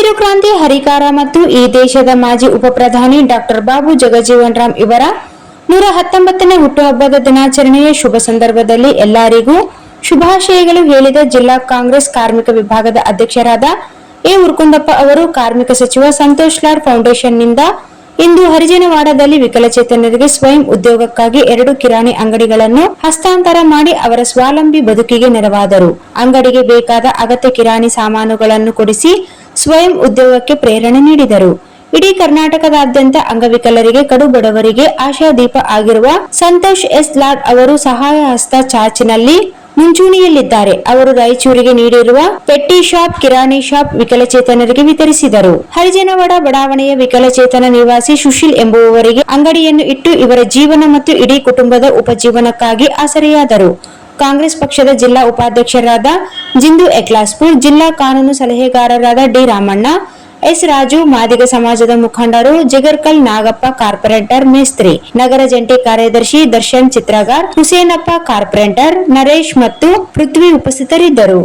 ಹಸಿರು ಕ್ರಾಂತಿ ಹರಿಕಾರ ಮತ್ತು ಈ ದೇಶದ ಮಾಜಿ ಉಪಪ್ರಧಾನಿ ಡಾಕ್ಟರ್ ಬಾಬು ಜಗಜೀವನ್ ರಾಮ್ ಇವರ 119ನೇ ಹುಟ್ಟುಹಬ್ಬದ ದಿನಾಚರಣೆಯ ಶುಭ ಸಂದರ್ಭದಲ್ಲಿ ಎಲ್ಲರಿಗೂ ಶುಭಾಶಯಗಳು ಹೇಳಿದ ಜಿಲ್ಲಾ ಕಾಂಗ್ರೆಸ್ ಕಾರ್ಮಿಕ ವಿಭಾಗದ ಅಧ್ಯಕ್ಷರಾದ ಎ ಉರ್ಕುಂದಪ್ಪ ಅವರು ಕಾರ್ಮಿಕ ಸಚಿವ ಸಂತೋಷ್ ಲಾಡ್ ಫೌಂಡೇಶನ್ ನಿಂದ ಇಂದು ಹರಿಜನವಾಡದಲ್ಲಿ ವಿಕಲಚೇತನರಿಗೆ ಸ್ವಯಂ ಉದ್ಯೋಗಕ್ಕಾಗಿ 2 ಕಿರಾಣಿ ಅಂಗಡಿಗಳನ್ನು ಹಸ್ತಾಂತರ ಮಾಡಿ ಅವರ ಸ್ವಾವಲಂಬಿ ಬದುಕಿಗೆ ನೆರವಾದರು. ಅಂಗಡಿಗೆ ಬೇಕಾದ ಅಗತ್ಯ ಕಿರಾಣಿ ಸಾಮಾನುಗಳನ್ನು ಕೊಡಿಸಿ ಸ್ವಯಂ ಉದ್ಯೋಗಕ್ಕೆ ಪ್ರೇರಣೆ ನೀಡಿದರು. ಇಡೀ ಕರ್ನಾಟಕದಾದ್ಯಂತ ಅಂಗವಿಕಲರಿಗೆ ಕಡು ಬಡವರಿಗೆ ಆಶಾದೀಪ ಆಗಿರುವ ಸಂತೋಷ್ ಎಸ್ ಲಾಡ್ ಅವರು ಸಹಾಯ ಹಸ್ತ ಚಾಚಿನಲ್ಲಿ ಮುಂಚೂಣಿಯಲ್ಲಿದ್ದಾರೆ. ಅವರು ರಾಯಚೂರಿಗೆ ನೀಡಿರುವ ಪೆಟ್ಟಿ ಶಾಪ್, ಕಿರಾಣಿ ಶಾಪ್ ವಿಕಲಚೇತನರಿಗೆ ವಿತರಿಸಿದರು. ಹರಿಜನವಾಡ ಬಡಾವಣೆಯ ವಿಕಲಚೇತನ ನಿವಾಸಿ ಸುಶೀಲ್ ಎಂಬುವವರಿಗೆ ಅಂಗಡಿಯನ್ನು ಇಟ್ಟು ಇವರ ಜೀವನ ಮತ್ತು ಇಡೀ ಕುಟುಂಬದ ಉಪಜೀವನಕ್ಕಾಗಿ ಆಸರೆಯಾದರು. ಕಾಂಗ್ರೆಸ್ ಪಕ್ಷದ ಜಿಲ್ಲಾ ಉಪಾಧ್ಯಕ್ಷರಾದ ಜಿಂದು ಎಕ್ಲಾಸ್ಪುರ್, ಜಿಲ್ಲಾ ಕಾನೂನು ಸಲಹೆಗಾರರಾದ ಡಿ ರಾಮಣ್ಣ, ಎಸ್ ರಾಜು, ಮಾದಿಗ ಸಮಾಜದ ಮುಖಂಡರು ಜಗರ್ಕಲ್ ನಾಗಪ್ಪ, ಕಾರ್ಪೊರೇಟರ್ ಮೇಸ್ತ್ರಿ, ನಗರ ಜಂಟಿ ಕಾರ್ಯದರ್ಶಿ ದರ್ಶನ್ ಚಿತ್ರಗಾರ್, ಹುಸೇನಪ್ಪ, ಕಾರ್ಪೊರೇಟರ್ ನರೇಶ್ ಮತ್ತು ಪೃಥ್ವಿ ಉಪಸ್ಥಿತರಿದ್ದರು.